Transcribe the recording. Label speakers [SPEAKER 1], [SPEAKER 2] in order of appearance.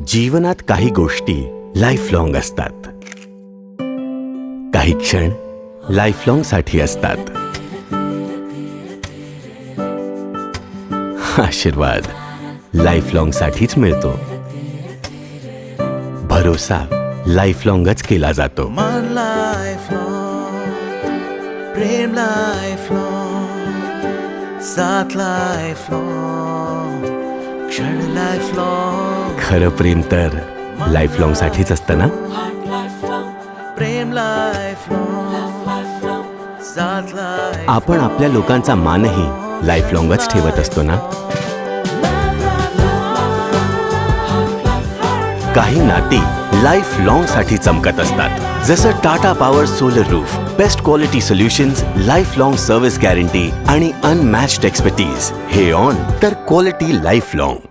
[SPEAKER 1] जीवनात काही गोष्टी लाईफ लॉंग असतात, काही क्षण लाईफ लॉंग साठी असतात. आशीर्वाद लाईफ लॉंग साठीच मिळतो. भरोसा लाईफ लॉंगच केला जातो.
[SPEAKER 2] मन लाईफ लॉंग, प्रेम लाईफ लॉंग, साथ लाईफ लॉंग, क्षण लाईफ लॉंग.
[SPEAKER 1] खरं प्रेम तर लाईफ लॉंग साठीच असतं ना.
[SPEAKER 2] प्रेम लाईफ लॉंग, साथ लाईफ.
[SPEAKER 1] आपण आपल्या लोकांचा मानही लाईफ लॉंगच ठेवत असतो ना. काही नाती लाईफ लॉंग साठी चमकत असतात, जसं Tata power solar roof. Best quality solutions, life long service guarantee आणि अनमॅच्ड एक्सपर्टीज. हे ऑन तर क्वालिटी लाईफ लॉंग.